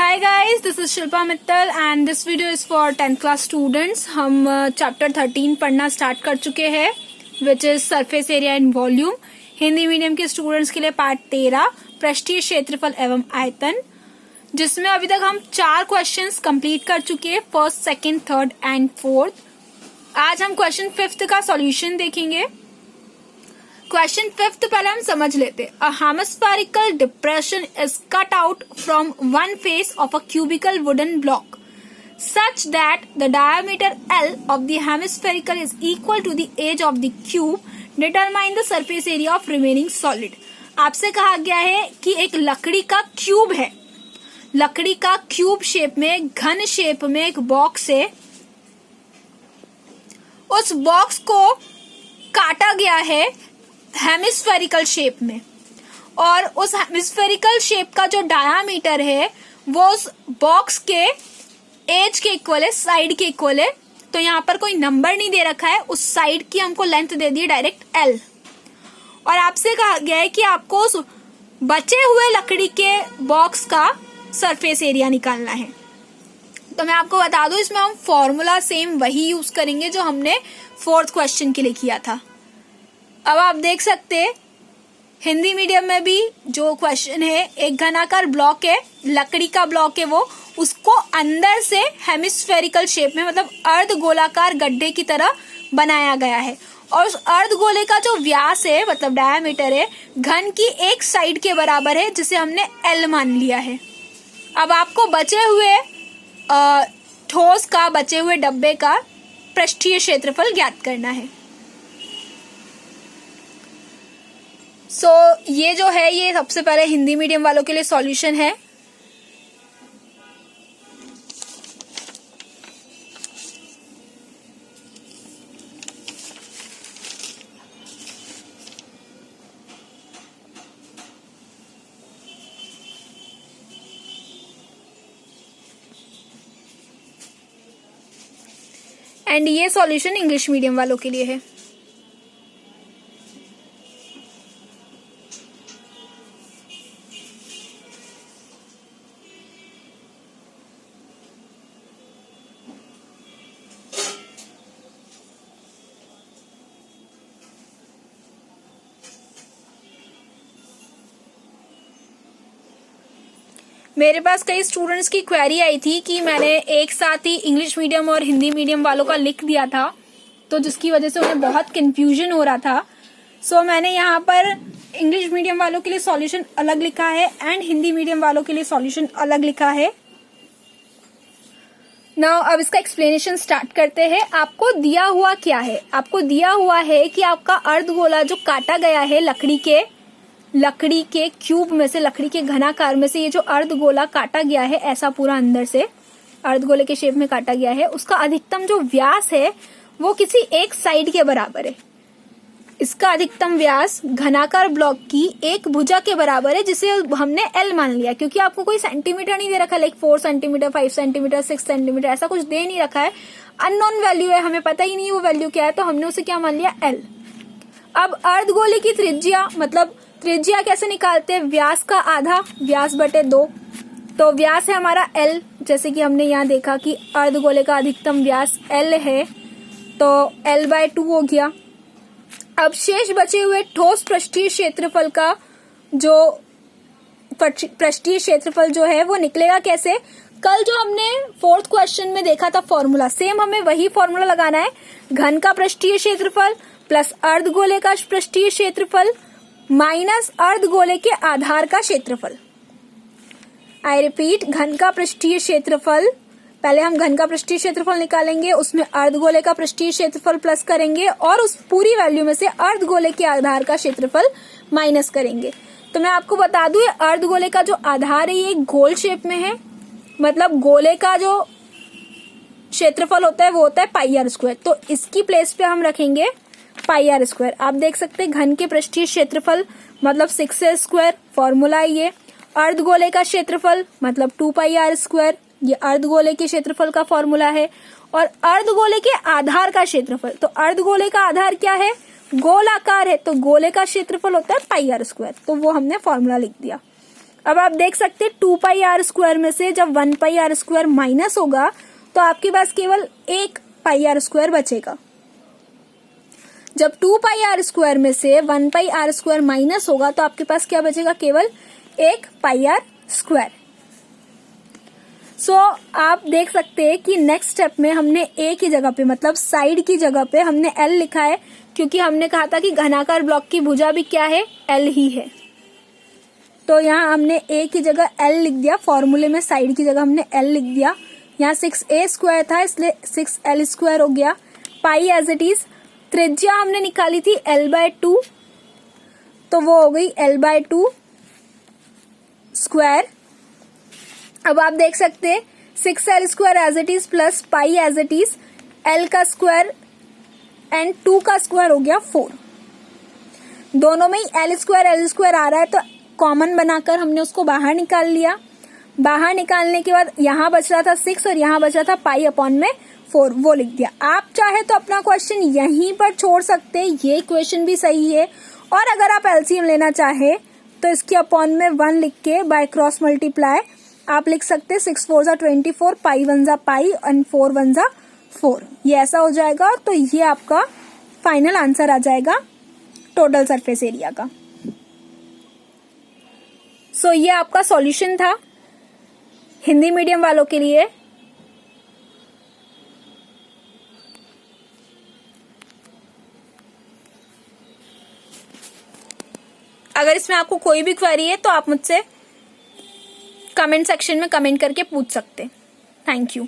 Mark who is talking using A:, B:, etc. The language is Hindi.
A: Hi guys, this is Shilpa Mittal and this video is for 10th class students. हम चैप्टर 13 पढ़ना स्टार्ट कर चुके हैं which is surface area and volume. Hindi medium के स्टूडेंट्स के लिए पार्ट 13 पृष्ठीय क्षेत्रफल एवं आयतन, जिसमें अभी तक हम 4 क्वेश्चंस कंप्लीट कर चुके हैं, first, second, third and fourth. आज हम क्वेश्चन 5th का सॉल्यूशन देखेंगे. क्वेश्चन 5th पहले हम समझ लेते. A hemispherical depression is cut out from one face of a cubical wooden block such that the diameter L of the hemispherical is equal to the age of the cube. Determine the surface area of remaining solid. आपसे कहा गया है कि एक लकड़ी का क्यूब है, लकड़ी का क्यूब शेप में, घन शेप में एक बॉक्स है. उस बॉक्स को काटा गया है हेमिस्फेरिकल शेप में, और उस हेमिस्फेरिकल शेप का जो डायामीटर है वो उस बॉक्स के एज के इक्वल है, साइड के इक्वल है. तो यहाँ पर कोई नंबर नहीं दे रखा है, उस साइड की हमको लेंथ दे दी डायरेक्ट L. और आपसे कहा गया है कि आपको उस बचे हुए लकड़ी के बॉक्स का सरफेस एरिया निकालना है. तो मैं आपको बता दूं, इसमें हम फॉर्मूला सेम वही यूज करेंगे जो हमने 4th क्वेश्चन के लिए किया था. अब आप देख सकते हैं हिंदी मीडियम में भी जो क्वेश्चन है, एक घनाकार ब्लॉक है, लकड़ी का ब्लॉक है, वो उसको अंदर से हेमिस्फेरिकल शेप में, मतलब अर्ध गोलाकार गड्ढे की तरह बनाया गया है. और उस अर्ध गोले का जो व्यास है, मतलब डायामीटर है, घन की एक साइड के बराबर है, जिसे हमने L मान लिया है. अब आपको बचे हुए ठोस का, बचे हुए डब्बे का पृष्ठीय क्षेत्रफल ज्ञात करना है. ये जो है, ये सबसे पहले हिंदी मीडियम वालों के लिए सॉल्यूशन है. एंड ये सॉल्यूशन इंग्लिश मीडियम वालों के लिए है. मेरे पास कई स्टूडेंट्स की क्वेरी आई थी कि मैंने एक साथ ही इंग्लिश मीडियम और हिंदी मीडियम वालों का लिख दिया था, तो जिसकी वजह से उन्हें बहुत कंफ्यूजन हो रहा था. मैंने यहाँ पर इंग्लिश मीडियम वालों के लिए सॉल्यूशन अलग लिखा है एंड हिंदी मीडियम वालों के लिए सॉल्यूशन अलग लिखा है. नाउ अब इसका एक्सप्लेनेशन स्टार्ट करते हैं. आपको दिया हुआ क्या है? आपको दिया हुआ है कि आपका अर्धगोला जो काटा गया है लकड़ी के क्यूब में से, लकड़ी के घनाकार में से, ये जो अर्धगोला काटा गया है, ऐसा पूरा अंदर से अर्धगोले के शेप में काटा गया है, उसका अधिकतम जो व्यास है वो किसी एक साइड के बराबर है. इसका अधिकतम व्यास घनाकार ब्लॉक की एक भुजा के बराबर है, जिसे हमने L मान लिया, क्योंकि आपको कोई सेंटीमीटर नहीं दे रखा, लाइक 4 सेंटीमीटर, 5 सेंटीमीटर, 6 सेंटीमीटर, ऐसा कुछ दे नहीं रखा है. अननोन वैल्यू है, हमें पता ही नहीं वो वैल्यू क्या है, तो हमने उसे क्या मान लिया? L. अब अर्धगोले की त्रिज्या, मतलब त्रिज्या कैसे निकालते हैं? व्यास का आधा, व्यास बटे 2. तो व्यास है हमारा L, जैसे कि हमने यहाँ देखा कि अर्धगोले का अधिकतम व्यास L है, तो L/2 हो गया. अब शेष बचे हुए ठोस पृष्ठीय क्षेत्रफल का जो पृष्ठीय क्षेत्रफल जो है वो निकलेगा कैसे? कल जो हमने 4th क्वेश्चन में देखा था फॉर्मूला, सेम हमें वही फॉर्मूला लगाना है. घन का पृष्ठीय क्षेत्रफल प्लस अर्धगोले का पृष्ठीय क्षेत्रफल माइनस अर्धगोले के आधार का क्षेत्रफल. आई रिपीट, घन का पृष्ठीय क्षेत्रफल, पहले हम घन का पृष्ठीय क्षेत्रफल निकालेंगे, उसमें अर्धगोले का पृष्ठीय क्षेत्रफल प्लस करेंगे, और उस पूरी वैल्यू में से अर्धगोले के आधार का क्षेत्रफल माइनस करेंगे. तो मैं आपको बता दूं, अर्धगोले का जो आधार है ये गोल शेप में है, मतलब गोले का जो क्षेत्रफल होता है वो होता है πr². तो इसकी प्लेस पे हम रखेंगे πr². आप देख सकते हैं घन के पृष्ठीय क्षेत्रफल मतलब 6a², फॉर्मूला है ये. अर्धगोले का क्षेत्रफल मतलब 2πr², ये अर्धगोले के क्षेत्रफल का फॉर्मूला है. और अर्धगोले के आधार का क्षेत्रफल, तो अर्धगोले का आधार क्या है? गोलाकार है, तो गोले का क्षेत्रफल होता है πr², तो वो हमने फॉर्मूला लिख दिया. अब आप देख सकते हैं 2 पाई आर स्क्वायर में से जब 1 पाई आर स्क्वायर माइनस होगा तो आपके पास केवल 1 पाई आर स्क्वायर बचेगा। जब 2 पाई आर स्क्वायर में से 1 पाई आर स्क्वायर माइनस होगा तो आपके पास क्या बचेगा, केवल 1 पाई आर स्क्वायर। सो आप देख सकते हैं कि नेक्स्ट स्टेप में हमने ए की जगह पे मतलब साइड की जगह पे हमने एल लिखा है, क्योंकि हमने कहा था कि घनाकार ब्लॉक की भुजा भी क्या है, एल ही है। तो यहाँ हमने ए की जगह एल लिख दिया, फॉर्मूले में साइड की जगह हमने एल लिख दिया। यहाँ 6a स्क्वायर था इसलिए 6l स्क्वायर हो गया। पाई एज इट इज। त्रिज्या हमने निकाली थी l/2 तो वो हो गई l/2 स्क्वायर। अब आप देख सकते हैं 6l square as it is plus pi as it is, l का स्क्वायर एंड 2 का स्क्वायर हो गया 4। दोनों में ही l स्क्वायर आ रहा है तो कॉमन बनाकर हमने उसको बाहर निकाल लिया। बाहर निकालने के बाद यहाँ बच रहा था 6 और यहाँ बच रहा था पाई अपॉन में 4, वो लिख दिया। आप चाहे तो अपना क्वेश्चन यहीं पर छोड़ सकते हैं, ये क्वेश्चन भी सही है। और अगर आप एलसीएम लेना चाहे तो इसके अपॉन में 1 लिख के बाय क्रॉस मल्टीप्लाई आप लिख सकते हैं 6 4 जा 24, पाई 1 जा पाई एंड 4 1 जा 4, ये ऐसा हो जाएगा। तो ये आपका फाइनल आंसर आ जाएगा टोटल सरफेस एरिया का। सो ये आपका सॉल्यूशन था हिंदी मीडियम वालों के लिए। अगर इसमें आपको कोई भी क्वेरी है तो आप मुझसे कमेंट सेक्शन में कमेंट करके पूछ सकते हैं। Thank you.